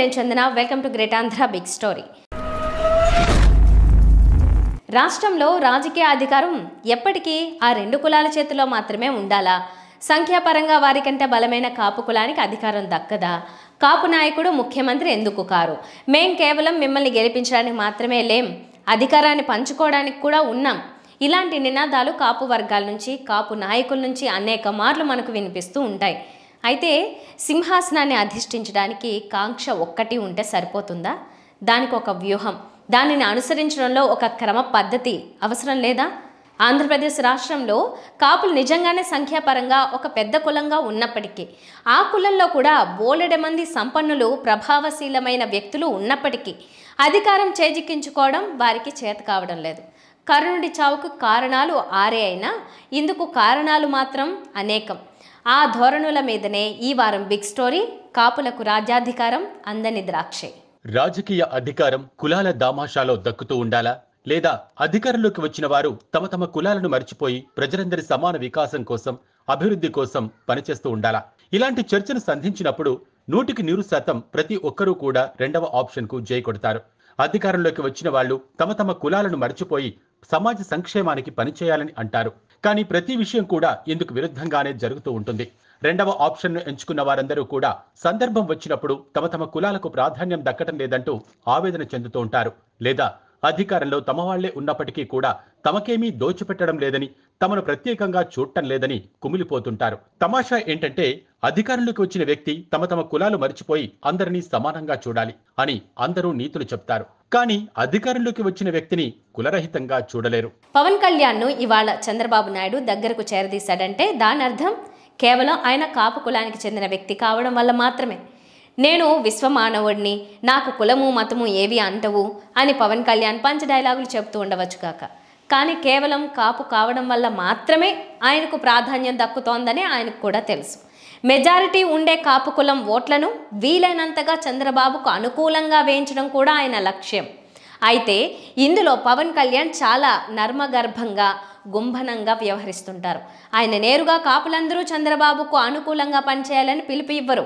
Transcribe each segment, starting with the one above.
నేను Chandana. Welcome to great Andhra big story. రాష్ట్రంలో రాజకీయ అధికారం ఎప్పటికీ ఆ రెండు కులాల చేతిలో మాత్రమే ఉండాలా? సంఖ్యాపరంగా వారికంటే బలమైన కాపు కులానికి అధికారం దక్కదా? కాపు నాయకుడు ముఖ్యమంత్రి ఎందుకు కారు? మేం కేవలం మిమ్మల్ని గెలిపించడానికి మాత్రమే లేం, అధికారాన్ని పంచుకోవడానికి కూడా ఉన్నాం. ఇలాంటి నినాదాలు కాపు వర్గాల నుంచి, కాపు నాయకుల నుంచి అనేక మార్లు మనకు వినిపిస్తూ ఉంటాయి. అయితే సింహాసనాన్ని అధిష్ఠించడానికి కాంక్ష ఒక్కటి ఉంటే సరిపోతుందా? దానికి ఒక వ్యూహం, దానిని అనుసరించడంలో ఒక క్రమ పద్ధతి అవసరం లేదా? ఆంధ్రప్రదేశ్ రాష్ట్రంలో కాపులు నిజంగానే సంఖ్యాపరంగా ఒక పెద్ద కులంగా ఉన్నప్పటికీ, ఆ కులంలో కూడా బోలెడ మంది సంపన్నులు, ప్రభావశీలమైన వ్యక్తులు ఉన్నప్పటికీ అధికారం చేజిక్కించుకోవడం వారికి చేత కావడం లేదు. కర్ణుడి చావుకు కారణాలు ఆరే అయినా ఇందుకు కారణాలు మాత్రం అనేకం. ఆ ధోరణుల మీదనే ఈ వారం బిగ్ స్టోరీ. కాపులకు రాజ్యాధికారం అందని ద్రాక్షే. రాజకీయ అధికారం కులాల దామాషాలో దక్కుతూ ఉండాలా, లేదా అధికారంలోకి వచ్చిన వారు తమ తమ కులాలను మర్చిపోయి ప్రజలందరి సమాన వికాసం కోసం, అభివృద్ధి కోసం పనిచేస్తూ ఉండాలా? ఇలాంటి చర్చను సంధించినప్పుడు 100% ప్రతి ఒక్కరూ కూడా రెండవ ఆప్షన్ కు జై కొడతారు. అధికారంలోకి వచ్చిన వాళ్ళు తమ తమ కులాలను మర్చిపోయి సమాజ సంక్షేమానికి పనిచేయాలని అంటారు. కానీ ప్రతి విషయం కూడా ఇందుకు విరుద్ధంగానే జరుగుతూ ఉంటుంది. రెండవ ఆప్షన్ను ఎంచుకున్న వారందరూ కూడా సందర్భం వచ్చినప్పుడు తమ తమ కులాలకు ప్రాధాన్యం దక్కటం లేదంటూ ఆవేదన చెందుతూ ఉంటారు. లేదా అధికారంలో తమ వాళ్లే ఉన్నప్పటికీ కూడా తమకేమీ దోచిపెట్టడం లేదని, తమను ప్రత్యేకంగా చూడటం లేదని కుమిలిపోతుంటారు. తమాషా ఏంటంటే, అధికారంలోకి వచ్చిన వ్యక్తి తమ తమ కులాలు మర్చిపోయి అందరినీ సమానంగా చూడాలి అని అందరూ నీతులు చెప్తారు. కానీ అధికారంలోకి వచ్చిన వ్యక్తిని కులరహితంగా చూడలేరు. పవన్ కళ్యాణ్ ను ఇవాళ చంద్రబాబు నాయుడు దగ్గరకు చేరదీశాడంటే దాని అర్థం కేవలం ఆయన కాపు కులానికి చెందిన వ్యక్తి కావడం వల్ల మాత్రమే. నేను విశ్వమానవుడిని, నాకు కులము మతము ఏవి అంటవు అని పవన్ కళ్యాణ్ పంచ డైలాగులు చెబుతూ ఉండవచ్చు కాక, కానీ కేవలం కాపు కావడం వల్ల మాత్రమే ఆయనకు ప్రాధాన్యం దక్కుతోందని ఆయనకు కూడా తెలుసు. మెజారిటీ ఉండే కాపు కులం ఓట్లను వీలైనంతగా చంద్రబాబుకు అనుకూలంగా వేయించడం కూడా ఆయన లక్ష్యం. అయితే ఇందులో పవన్ కళ్యాణ్ చాలా నర్మగర్భంగా, గుంభనంగా వ్యవహరిస్తుంటారు. ఆయన నేరుగా కాపులందరూ చంద్రబాబుకు అనుకూలంగా పనిచేయాలని పిలుపు ఇవ్వరు.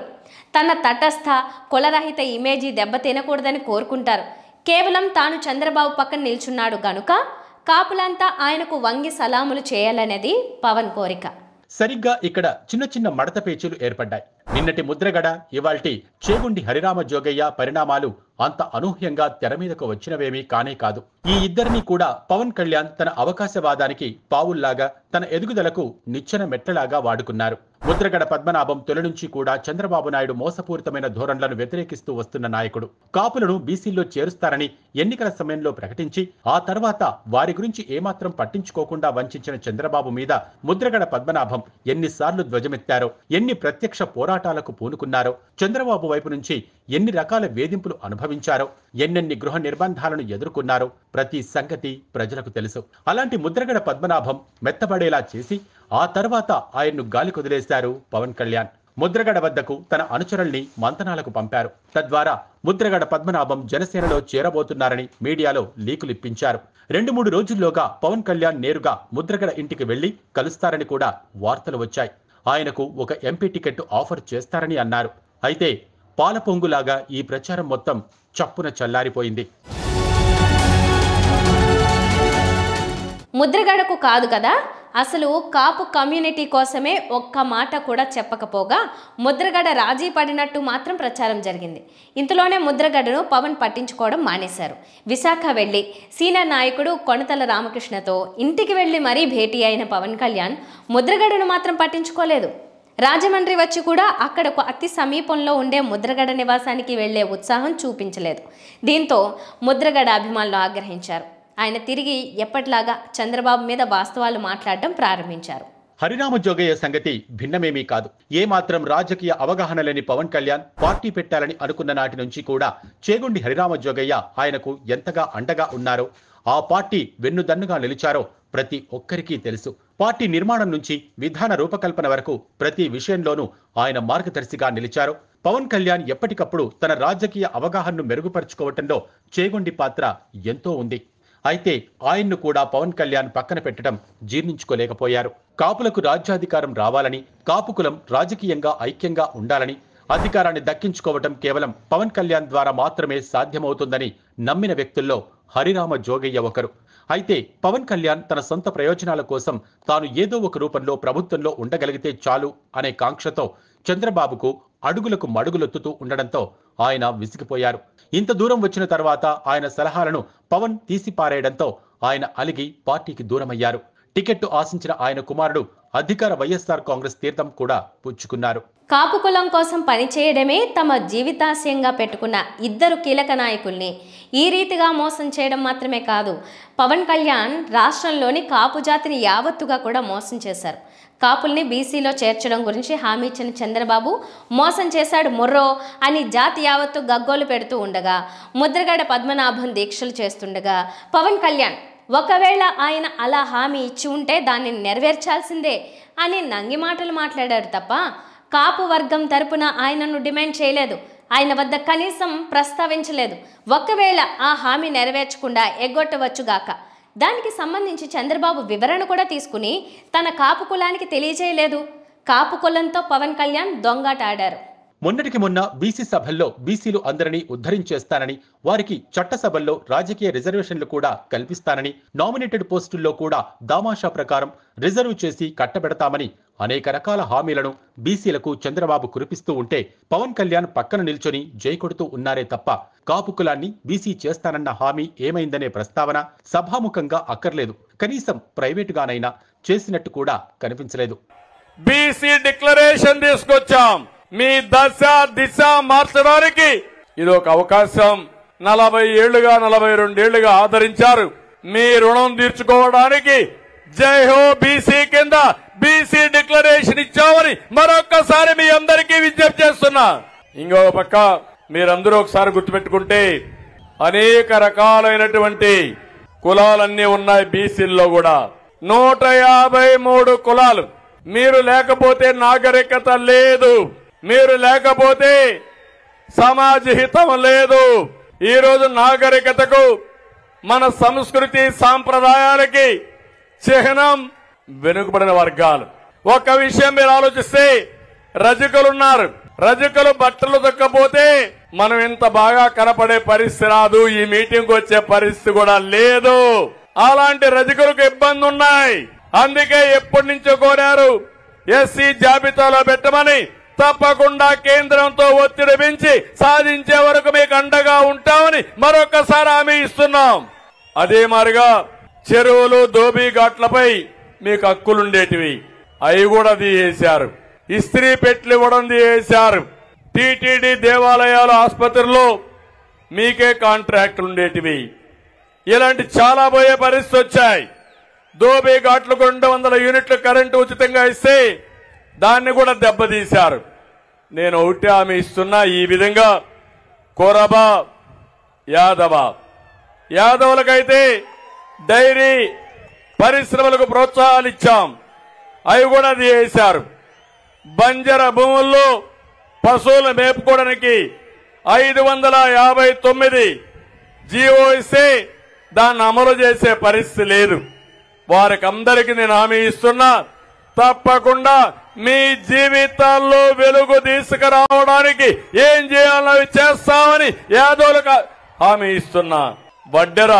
తన తటస్థ కులరహిత ఇమేజీ దెబ్బతినకూడదని కోరుకుంటారు. కేవలం తాను చంద్రబాబు పక్కన నిల్చున్నాడు గనుక కాపులంతా ఆయనకు వంగి సలాములు చేయాలనేది పవన్ కోరిక. సరిగ్గా ఇక్కడ చిన్న చిన్న మడత పేచీలు ఏర్పడ్డాయి. నిన్నటి ముద్రగడ, ఇవాల్టి చేగుండి హరిరామ జోగయ్య పరిణామాలు అంత అనూహ్యంగా తెర మీదకు వచ్చినవేమీ కానే కాదు. ఈ ఇద్దరినీ కూడా పవన్ కళ్యాణ్ తన అవకాశవాదానికి పావుల్లాగా, తన ఎదుగుదలకు నిచ్చెన మెట్లలాగా వాడుకున్నారు. ముద్రగడ పద్మనాభం తొలి నుంచి కూడా చంద్రబాబు నాయుడు మోసపూరితమైన ధోరణులను వ్యతిరేకిస్తూ వస్తున్న నాయకుడు. కాపులను బీసీల్లో చేరుస్తారని ఎన్నికల సమయంలో ప్రకటించి ఆ తర్వాత వారి గురించి ఏమాత్రం పట్టించుకోకుండా వంచిన చంద్రబాబు మీద ముద్రగడ పద్మనాభం ఎన్నిసార్లు ధ్వజమెత్తారో, ఎన్ని ప్రత్యక్ష పోరాటాలకు పూనుకున్నారో, చంద్రబాబు వైపు నుంచి ఎన్ని రకాల వేధింపులు అనుభవించారో, ఎన్నెన్ని గృహ నిర్బంధాలను ఎదుర్కొన్నారో ప్రతి సంగతి ప్రజలకు తెలుసు. అలాంటి ముద్రగడ పద్మనాభం మెత్తబడేలా చేసి ఆ తర్వాత ఆయన్ను గాలి కుదిలేశారు పవన్ కళ్యాణ్. ముద్రగడ వద్దకు తన అనుచరుల్ని మంతనాలకు పంపారు. తద్వారా ముద్రగడ పద్మనాభం జనసేనలో చేరబోతున్నారని మీడియాలో లీకులిప్పించారు. 2-3 రోజుల్లోగా పవన్ కళ్యాణ్ నేరుగా ముద్రగడ ఇంటికి వెళ్లి కలుస్తారని కూడా వార్తలు వచ్చాయి. ఆయనకు ఒక ఎంపీ టికెట్ ఆఫర్ చేస్తారని అన్నారు. అయితే పాల పొంగులాగా ఈ ప్రచారం మొత్తం చప్పున చల్లారిపోయింది. ముద్రగడకు కాదు కదా, అసలు కాపు కమ్యూనిటీ కోసమే ఒక్క మాట కూడా చెప్పకపోగా ముద్రగడ రాజీ పడినట్టు మాత్రం ప్రచారం జరిగింది. ఇంతలోనే ముద్రగడను పవన్ పట్టించుకోవడం మానేశారు. విశాఖ వెళ్లి సీనియర్ నాయకుడు కొణతల రామకృష్ణతో ఇంటికి వెళ్లి మరీ భేటీ అయిన పవన్ కళ్యాణ్ ముద్రగడను మాత్రం పట్టించుకోలేదు. రాజమండ్రి వచ్చి కూడా అక్కడకు అతి సమీపంలో ఉండే ముద్రగడ నివాసానికి వెళ్లే ఉత్సాహం చూపించలేదు. దీంతో ముద్రగడ అభిమానులు ఆగ్రహించారు. ఆయన తిరిగి ఎప్పటిలాగా చంద్రబాబు మీద వాస్తవాలు మాట్లాడడం ప్రారంభించారు. హరిరామ జోగయ్య సంగతి భిన్నమేమీ కాదు. ఏమాత్రం రాజకీయ అవగాహన లేని పవన్ కళ్యాణ్ పార్టీ పెట్టాలని అనుకున్న నాటి నుంచి కూడా చేగుండి హరిరామ జోగయ్య ఆయనకు ఎంతగా అండగా ఉన్నారో, ఆ పార్టీ వెన్నుదన్నుగా నిలిచారో ప్రతి ఒక్కరికీ తెలుసు. పార్టీ నిర్మాణం నుంచి విధాన రూపకల్పన వరకు ప్రతి విషయంలోనూ ఆయన మార్గదర్శిగా నిలిచారు. పవన్ కళ్యాణ్ ఎప్పటికప్పుడు తన రాజకీయ అవగాహనను మెరుగుపరుచుకోవటంలో చేగుండి పాత్ర ఎంతో ఉంది. అయితే ఆయన్ను కూడా పవన్ కళ్యాణ్ పక్కన పెట్టడం జీర్ణించుకోలేకపోయారు. కాపులకు రాజ్యాధికారం రావాలని, కాపు కులం రాజకీయంగా ఐక్యంగా ఉండాలని, అధికారాన్ని దక్కించుకోవటం కేవలం పవన్ కళ్యాణ్ ద్వారా మాత్రమే సాధ్యమవుతుందని నమ్మిన వ్యక్తుల్లో హరిరామ జోగయ్య ఒకరు. అయితే పవన్ కళ్యాణ్ తన సొంత ప్రయోజనాల కోసం తాను ఏదో ఒక రూపంలో ప్రభుత్వంలో ఉండగలిగితే చాలు అనే కాంక్షతో చంద్రబాబుకు అడుగులకు మడుగులొత్తుతూ ఉండడంతో ఆయన విసిగిపోయారు. ఇంత దూరం వచ్చిన తర్వాత ఆయన సలహాలను పవన్ తీసిపారేయడంతో ఆయన అలిగి పార్టీకి దూరమయ్యారు. టికెట్టు ఆశించిన ఆయన కుమారుడు అధికార వైఎస్ఆర్ కాంగ్రెస్ తీర్థం కూడా పుచ్చుకున్నారు. కాపు కులం కోసం పనిచేయడమే తమ జీవితాశయంగా పెట్టుకున్న ఇద్దరు కీలక నాయకుల్ని ఈ రీతిగా మోసం చేయడం మాత్రమే కాదు, పవన్ కళ్యాణ్ రాష్ట్రంలోని కాపు జాతిని యావత్తుగా కూడా మోసం చేశారు. కాపుల్ని బీసీలో చేర్చడం గురించి హామీ ఇచ్చిన చంద్రబాబు మోసం చేశాడు మొర్రో అని జాతి యావత్తు గగ్గోలు పెడుతూ ఉండగా, ముద్రగడ పద్మనాభం దీక్షలు చేస్తుండగా పవన్ కళ్యాణ్ ఒకవేళ ఆయన అలా హామీ ఇచ్చి ఉంటే దాన్ని నెరవేర్చాల్సిందే అని నంగి మాటలు మాట్లాడారు తప్ప కాపు వర్గం తరపున ఆయనను డిమాండ్ చేయలేదు. ఆయన వద్ద కనీసం ప్రస్తావించలేదు. ఒకవేళ ఆ హామీ నెరవేర్చకుండా ఎగ్గొట్టవచ్చుగాక. దానికి సంబంధించి చంద్రబాబు వివరణ కూడా తీసుకుని తన కాపు కులానికి తెలియజేయలేదు. కాపు కులంతో పవన్ కళ్యాణ్ దొంగాట ఆడారు. మొన్నటికి మొన్న బీసీ సభల్లో బీసీలు అందరినీ ఉద్ధరించేస్తానని, వారికి చట్టసభల్లో రాజకీయ రిజర్వేషన్లు కూడా కల్పిస్తానని, నామినేటెడ్ పోస్టుల్లో కూడా దామాషా ప్రకారం రిజర్వ్ చేసి కట్టబెడతామని అనేక రకాల హామీలను బీసీలకు చంద్రబాబు కురిపిస్తూ ఉంటే పవన్ కళ్యాణ్ పక్కన నిల్చొని జై కొడుతూ ఉన్నారే తప్ప కాపు కులాన్ని బీసీ చేస్తానన్న హామీ ఏమైందనే ప్రస్తావన సభాముఖంగా అక్కర్లేదు. కనీసం ప్రైవేటుగానైనా చేసినట్టు కూడా కనిపించలేదు. బీసీ డిక్లరేషన్ తీసుకొచ్చాం. మీ దశ దిశ మార్చడానికి ఇది ఒక అవకాశం. 40 ఏళ్లుగా 42 ఏళ్లుగా ఆదరించారు. మీ రుణం తీర్చుకోవడానికి జై హో బీసీ కింద బీసీ డిక్లరేషన్ ఇచ్చామని మరొక్కసారి మీ అందరికీ విజ్ఞప్తి చేస్తున్నా. ఇంకొక పక్క మీరందరూ ఒకసారి గుర్తుపెట్టుకుంటే అనేక రకాలైనటువంటి కులాలన్నీ ఉన్నాయి బీసీల్లో కూడా. 153 కులాలు. మీరు లేకపోతే నాగరికత లేదు, మీరు లేకపోతే సమాజ హితం లేదు. ఈరోజు నాగరికతకు మన సంస్కృతి సాంప్రదాయాలకి చిహ్నం వెనుకబడిన వర్గాలు. ఒక విషయం మీరు ఆలోచిస్తే రజకులున్నారు. రజకులు బట్టలు దొక్కపోతే మనం ఇంత బాగా కనపడే పరిస్థితి రాదు, ఈ మీటింగ్ వచ్చే పరిస్థితి కూడా లేదు. అలాంటి రజకులకు ఇబ్బంది ఉన్నాయి. అందుకే ఎప్పటి నుంచో కోరారు ఎస్సీ జాబితాలో పెట్టమని. తప్పకుండా కేంద్రంతో ఒత్తిడి పెంచి సాధించే వరకు మీకు అండగా ఉంటామని మరొకసారి హామీ ఇస్తున్నాం. అదే మాదిరిగా చెరువులు దోబీ ఘాట్లపై మీకు హక్కులుండేటివి, అవి కూడా తీసేశారు. ఇస్త్రీ పెట్లు ఇవ్వడం తీసేశారు. టీటీడీ దేవాలయాలు ఆసుపత్రుల్లో మీకే కాంట్రాక్టులు ఉండేటివి. ఇలాంటి చాలా పోయే పరిస్థితి వచ్చాయి. దోబీ ఘాట్లకు 200 యూనిట్లు కరెంటు ఉచితంగా ఇస్తే దాన్ని కూడా దెబ్బతీశారు. నేను ఒకటి హామీ ఇస్తున్నా, ఈ విధంగా కొరబ యాదవులకైతే డైరీ పరిశ్రమలకు ప్రోత్సాహాలు ఇచ్చాం, అవి కూడా తీసేశారు. బంజర భూముల్లో పశువులు మేపుకోవడానికి 559 జీవో ఇస్తే దాన్ని అమలు చేసే పరిస్థితి లేదు. వారికి అందరికీ నేను హామీ ఇస్తున్నా, తప్పకుండా మీ జీవితాల్లో వెలుగు తీసుకురావడానికి ఏం చేయాలో చేస్తామని యాదవులకు హామీ ఇస్తున్నా. వడ్డెర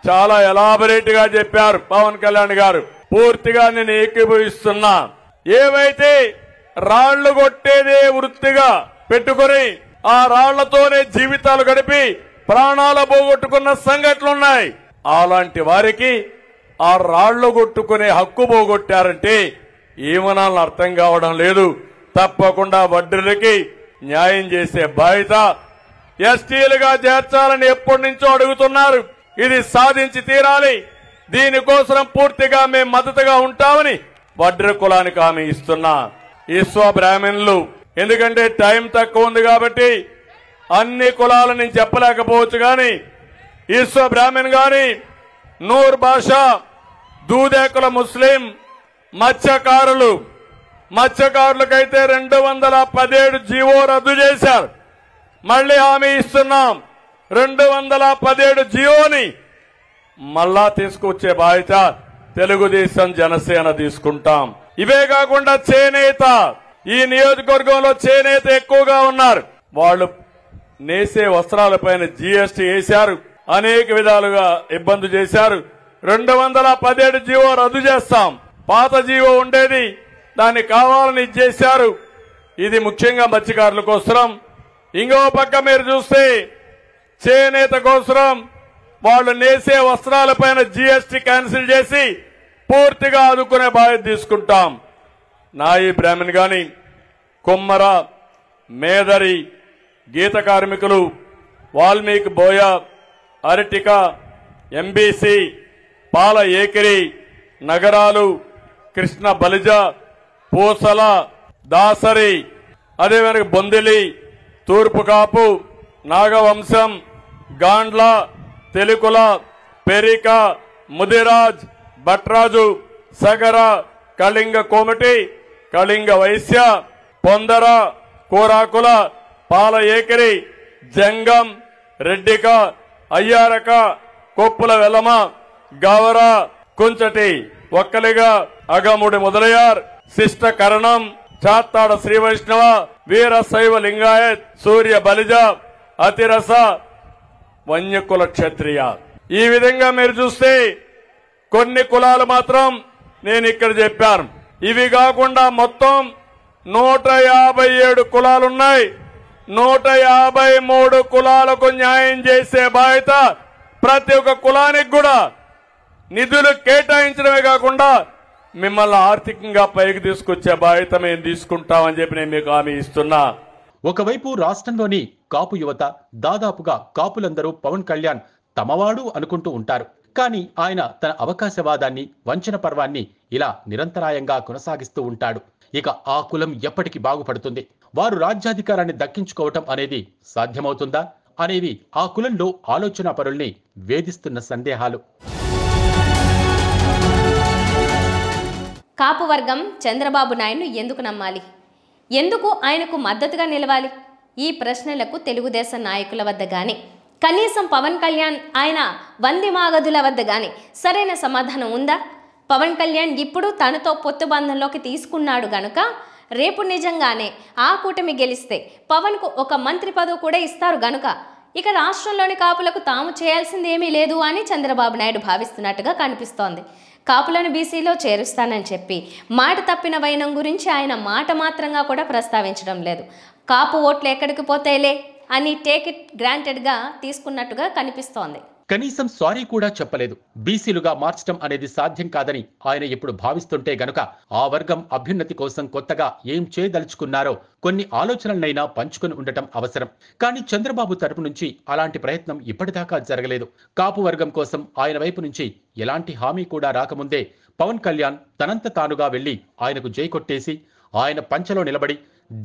చాలా ఎలాబరేట్ గా చెప్పారు పవన్ కళ్యాణ్ గారు, పూర్తిగా నేను ఏకీభవిస్తున్నా. ఏవైతే రాళ్లు కొట్టేదే వృత్తిగా పెట్టుకుని ఆ రాళ్లతోనే జీవితాలు గడిపి ప్రాణాలు పోగొట్టుకున్న సంఘటనలున్నాయి. అలాంటి వారికి ఆ రాళ్లు కొట్టుకునే హక్కు పోగొట్టారంటే ఏమనాలని అర్థం కావడం లేదు. తప్పకుండా వడ్డీలకి న్యాయం చేసే బాధ్యత ఎస్టీలుగా చేర్చాలని ఎప్పటి నుంచో అడుగుతున్నారు. ఇది సాధించి తీరాలి. దీనికోసం పూర్తిగా మేము మద్దతుగా ఉంటామని వడ్డీ కులానికి హామీ ఇస్తున్నా. ఈశ్వ బ్రాహ్మణులు, ఎందుకంటే టైం తక్కువ ఉంది కాబట్టి అన్ని కులాలు నేను చెప్పలేకపోవచ్చు, కానీ ఈశ్వ బ్రాహ్మణ్ గాని, నూర్ భాషా, దూదేకుల ముస్లిం, మత్స్యకారులకైతే 217 జీవో రద్దు చేశారు. మళ్లీ హామీ ఇస్తున్నాం, 217 జీవోని మళ్ళా తీసుకొచ్చే బాధ్యత తెలుగుదేశం జనసేన తీసుకుంటాం. ఇవే కాకుండా చేనేత ఈ నియోజకవర్గంలో చేనేత ఎక్కువగా ఉన్నారు. వాళ్ళు నేసే వస్త్రాలపైన జీఎస్టీ వేశారు, అనేక విధాలుగా ఇబ్బంది చేశారు. 217 జీవో రద్దు చేస్తాం. పాత జీవో ఉండేది, దాన్ని కావాలని ఇచ్చేశారు. ఇది ముఖ్యంగా మత్స్యకారుల కోసం. ఇంకో పక్క మీరు చూస్తే చేనేత కోసం వాళ్ళు నేసే వస్త్రాలపైన జీఎస్టీ క్యాన్సిల్ చేసి పూర్తిగా ఆదుకునే బాధ్యత తీసుకుంటాం. నాయి బ్రాహ్మణ్ గాని, కుమ్మర, మేదరి, గీత కార్మికులు, వాల్మీకి బోయ, అరటిక, ఎంబీసీ, పాల ఏకిరి, నగరాలు, కృష్ణ బలిజ, పూసల, దాసరి, అదేవిధంగా బొందిలి, తూర్పు కాపు, నాగవంశం, గాండ్ల, తెలుకుల, పెరిక, ముదిరాజ్, భట్రాజు, సగర, కళింగ కోమటి, కళింగ వైశ్య, పొందర, కోరాకుల, పాల ఏకిరి, జంగం, రెడ్డిక, అయ్యారక, కొప్పుల వెలమ, గవర, కుంచటి, ఒక్కలిగ, అగముడి మొదలయార్, శిష్ట కరణం, చాత్తాడ శ్రీ వైష్ణవ, వీర శైవ లింగాయత్, సూర్య బలిజ, అతిరస, వన్యకుల క్షత్రియ. ఈ విధంగా మీరు చూస్తే కొన్ని కులాలు మాత్రం నేను ఇక్కడ చెప్పాను. ఇవి కాకుండా మొత్తం 157 కులాలున్నాయి. 153 కులాలకు న్యాయం చేసే బాధ్యత ప్రతి ఒక్క కులానికి కూడా నిధులు కేటాయించడమే కాకుండా మిమ్మల్ని ఆర్థికంగా పైకి తీసుకొచ్చే బాధ్యత మేము తీసుకుంటామని చెప్పి నేను మీకు హామీ ఇస్తున్నా. ఒకవైపు రాష్ట్రంలోని కాపు యువత దాదాపుగా కాపులందరూ పవన్ కళ్యాణ్ తమవాడు అనుకుంటూ ఉంటారు. కానీ ఆయన తన అవకాశవాదాన్ని, వంచన పర్వాన్ని ఇలా నిరంతరాయంగా కొనసాగిస్తూ ఉంటాడు. ఇక ఆ కులం ఎప్పటికి బాగుపడుతుంది? వారు రాజ్యాధికారాన్ని దక్కించుకోవటం అనేది సాధ్యమవుతుందా అనేవి ఆ కులంలో ఆలోచనా పరుల్ని వేధిస్తున్న సందేహాలు. కాపు వర్గం చంద్రబాబు నాయుడును ఎందుకు నమ్మాలి? ఎందుకు ఆయనకు మద్దతుగా నిలవాలి? ఈ ప్రశ్నలకు తెలుగుదేశం నాయకుల వద్ద కానీ, కనీసం పవన్ కళ్యాణ్ ఆయన వంది మాగదుల వద్ద కానీ సరైన సమాధానం ఉందా? పవన్ కళ్యాణ్ ఇప్పుడు తనతో పొత్తు బంధంలోకి తీసుకున్నాడు గనుక రేపు నిజంగానే ఆ కూటమి గెలిస్తే పవన్కు ఒక మంత్రి పదవి కూడా ఇస్తారు గనుక ఇక రాష్ట్రంలోని కాపులకు తాము చేయాల్సింది ఏమీ లేదు అని చంద్రబాబు నాయుడు భావిస్తున్నట్టుగా కనిపిస్తోంది. కాపులను బీసీలో చేరుస్తానని చెప్పి మాట తప్పిన వైనం గురించి ఆయన మాట మాత్రంగా కూడా ప్రస్తావించడం లేదు. కాపు ఓట్లు ఎక్కడికి పోతాయిలే అని టేక్ ఇట్ గ్రాంటెడ్గా తీసుకున్నట్టుగా కనిపిస్తోంది. కనీసం సారీ కూడా చెప్పలేదు. బీసీలుగా మార్చడం అనేది సాధ్యం కాదని ఆయన ఇప్పుడు భావిస్తుంటే గనుక ఆ వర్గం అభ్యున్నతి కోసం కొత్తగా ఏం చేయదలుచుకున్నారో కొన్ని ఆలోచనలనైనా పంచుకుని ఉండటం అవసరం. కానీ చంద్రబాబు తరపు నుంచి అలాంటి ప్రయత్నం ఇప్పటిదాకా జరగలేదు. కాపు వర్గం కోసం ఆయన వైపు నుంచి ఎలాంటి హామీ కూడా రాకముందే పవన్ కళ్యాణ్ తనంత తానుగా వెళ్లి ఆయనకు జై కొట్టేసి ఆయన పంచలో నిలబడి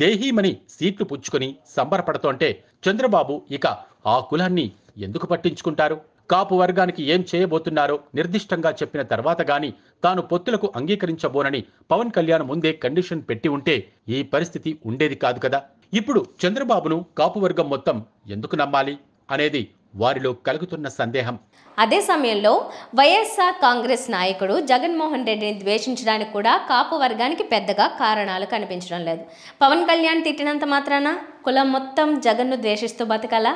దేహీమని సీట్లు పుచ్చుకొని సంబరపడుతోంటే చంద్రబాబు ఇక ఆ కులాన్ని ఎందుకు పట్టించుకుంటారు? కాపు వర్గానికి ఏం చేయబోతున్నారో నిర్దిష్టంగా చెప్పిన తర్వాత గాని తాను పొత్తులకు అంగీకరించబోనని పవన్ కళ్యాణ్ ముందే కండిషన్ పెట్టి ఉంటే ఈ పరిస్థితి ఉండేది కాదు కదా. ఇప్పుడు చంద్రబాబును కాపు వర్గం మొత్తం ఎందుకు నమ్మాలి అనేది వారిలో కలుగుతున్న సందేహం. అదే సమయంలో వైఎస్ఆర్ కాంగ్రెస్ నాయకుడు జగన్మోహన్ రెడ్డిని ద్వేషించడానికి కూడా కాపు వర్గానికి పెద్దగా కారణాలు కనిపించడం లేదు. పవన్ కళ్యాణ్ తిట్టినంత మాత్రాన కులం మొత్తం జగన్ను ద్వేషిస్తూ బతకాలా?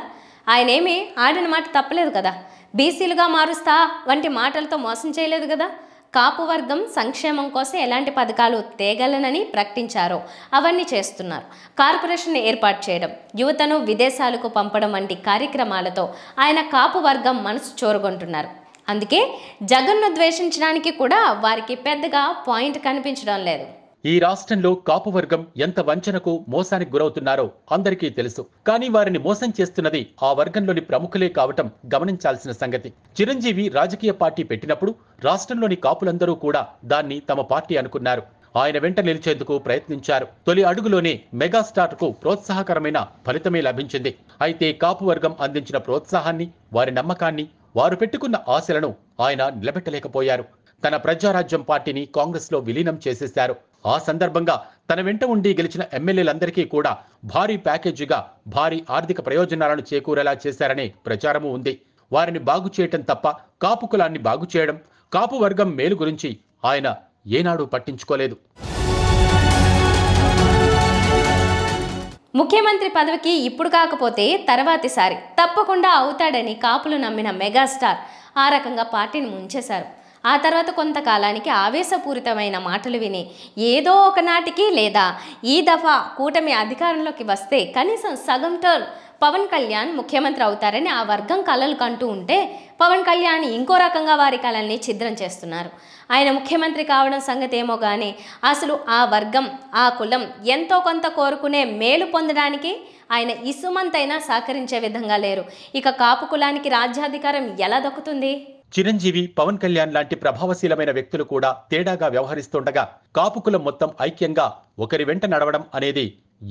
ఆయనేమి ఆడిన మాట తప్పలేదు కదా. బీసీలుగా మారుస్తా వంటి మాటలతో మోసం చేయలేదు కదా. కాపు వర్గం సంక్షేమం కోసం ఎలాంటి పథకాలు తేగలనని ప్రకటించారో అవన్నీ చేస్తున్నారు. కార్పొరేషన్ ఏర్పాటు చేయడం, యువతను విదేశాలకు పంపడం వంటి కార్యక్రమాలతో ఆయన కాపు వర్గం మనసు చూరగొంటున్నారు. అందుకే జగన్ను ద్వేషించడానికి కూడా వారికి పెద్దగా పాయింట్ కనిపించడం లేదు. ఈ రాష్ట్రంలో కాపు వర్గం ఎంత వంచనకు, మోసానికి గురవుతున్నారో అందరికీ తెలుసు. కానీ వారిని మోసం చేస్తున్నది ఆ వర్గంలోని ప్రముఖులే కావటం గమనించాల్సిన సంగతి. చిరంజీవి రాజకీయ పార్టీ పెట్టినప్పుడు రాష్ట్రంలోని కాపులందరూ కూడా దాన్ని తమ పార్టీ అనుకున్నారు. ఆయన వెంట నిలిచేందుకు ప్రయత్నించారు. తొలి అడుగులోనే మెగాస్టార్ కు ప్రోత్సాహకరమైన ఫలితమే లభించింది. అయితే కాపు వర్గం అందించిన ప్రోత్సాహాన్ని, వారి నమ్మకాన్ని, వారు పెట్టుకున్న ఆశలను ఆయన నిలబెట్టలేకపోయారు. తన ప్రజారాజ్యం పార్టీని కాంగ్రెస్ లో విలీనం చేసేశారు. ఆ సందర్భంగా తన వెంట ఉండి గెలిచిన ఎమ్మెల్యేలందరికీ కూడా భారీ ప్యాకేజీగా భారీ ఆర్థిక ప్రయోజనాలను చేకూరేలా చేశారనే ప్రచారము ఉంది. వారిని బాగు చేయటం తప్ప కాపు కులాన్ని బాగు చేయడం, కాపు వర్గం మేలు గురించి ఆయన ఏనాడూ పట్టించుకోలేదు. ముఖ్యమంత్రి పదవికి ఇప్పుడు కాకపోతే తర్వాతిసారి తప్పకుండా అవుతాడని కాపులు నమ్మిన మెగాస్టార్ ఆ రకంగా పార్టీని ముంచేశారు. ఆ తర్వాత కొంతకాలానికి ఆవేశపూరితమైన మాటలు విని ఏదో ఒకనాటికి లేదా ఈ దఫా కూటమి అధికారంలోకి వస్తే కనీసం సగం టర్మ్ పవన్ కళ్యాణ్ ముఖ్యమంత్రి అవుతారని ఆ వర్గం కలలు కంటూ ఉంటే పవన్ కళ్యాణ్ ఇంకో రకంగా వారి కళల్ని ఛిద్రం చేస్తున్నారు. ఆయన ముఖ్యమంత్రి కావడం సంగతి ఏమో కానీ అసలు ఆ వర్గం ఆ కులం ఎంతో కొంత కోరుకునే మేలు పొందడానికి ఆయన ఇసుమంతైనా సహకరించే విధంగా లేరు. ఇక కాపు కులానికి రాజ్యాధికారం ఎలా దక్కుతుంది? చిరంజీవి, పవన్ కళ్యాణ్ లాంటి ప్రభావశీలమైన వ్యక్తులు కూడా తేడాగా వ్యవహరిస్తుండగా కాపు కులం మొత్తం ఐక్యంగా ఒకరి వెంట నడవడం అనేది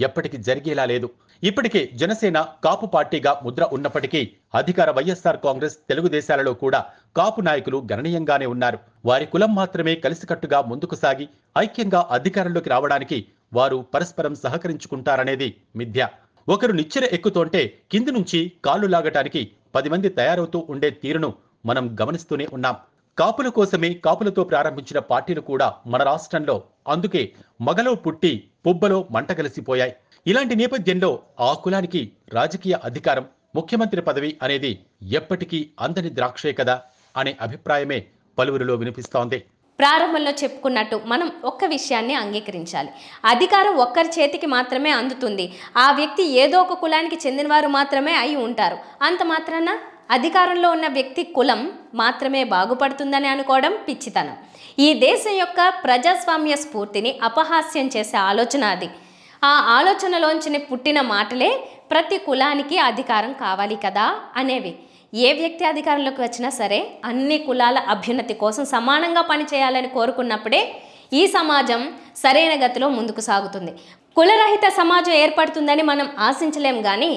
ఎప్పటికీ జరిగేలా లేదు. ఇప్పటికే జనసేన కాపు పార్టీగా ముద్ర ఉన్నప్పటికీ అధికార వైఎస్ఆర్ కాంగ్రెస్, తెలుగుదేశాలలో కూడా కాపు నాయకులు గణనీయంగానే ఉన్నారు. వారి కులం మాత్రమే కలిసికట్టుగా ముందుకు సాగి ఐక్యంగా అధికారంలోకి రావడానికి వారు పరస్పరం సహకరించుకుంటారనేది మిథ్య. ఒకరు నిచ్చెన ఎక్కుతుంటే కింది నుంచి కాళ్లు లాగటానికి 10 మంది తయారవుతూ ఉండే తీరును మనం గమనిస్తూనే ఉన్నాం. కాపుల కోసమే కాపులతో ప్రారంభించిన పార్టీలు కూడా మన రాష్ట్రంలో అందుకే మగలో పుట్టి పుబ్బలో మంట కలిసిపోయాయి. ఇలాంటి నేపథ్యంలో ఆ కులానికి రాజకీయ అధికారం, ముఖ్యమంత్రి పదవి అనేది ఎప్పటికీ అందని ద్రాక్షే కదా అనే అభిప్రాయమే పలువురిలో వినిపిస్తోంది. ప్రారంభంలో చెప్పుకున్నట్టు మనం ఒక్క విషయాన్ని అంగీకరించాలి. అధికారం ఒక్కరి చేతికి మాత్రమే అందుతుంది. ఆ వ్యక్తి ఏదో ఒక కులానికి చెందినవారు మాత్రమే అయి ఉంటారు. అంత మాత్రాన అధికారంలో ఉన్న వ్యక్తి కులం మాత్రమే బాగుపడుతుందని అనుకోవడం పిచ్చితనం. ఈ దేశం యొక్క ప్రజాస్వామ్య స్ఫూర్తిని అపహాస్యం చేసే ఆలోచన అది. ఆ ఆలోచనలోంచి పుట్టిన మాటలే ప్రతి కులానికి అధికారం కావాలి కదా అనేవి. ఏ వ్యక్తి అధికారంలోకి వచ్చినా సరే అన్ని కులాల అభ్యున్నతి కోసం సమానంగా పనిచేయాలని కోరుకున్నప్పుడే ఈ సమాజం సరైన గతిలో ముందుకు సాగుతుంది. కులరహిత సమాజం ఏర్పడుతుందని మనం ఆశించలేం కానీ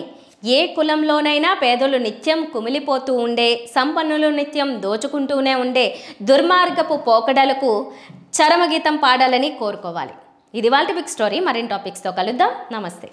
ఏ కులంలోనైనా పేదలు నిత్యం కుమిలిపోతూ ఉండే, సంపన్నులు నిత్యం దోచుకుంటూనే ఉండే దుర్మార్గపు పోకడలకు చరమగీతం పాడాలని కోరుకోవాలి. ఇది వాళ్ళ బిగ్ స్టోరీ. మరిన్ని టాపిక్స్తో కలుద్దాం. నమస్తే.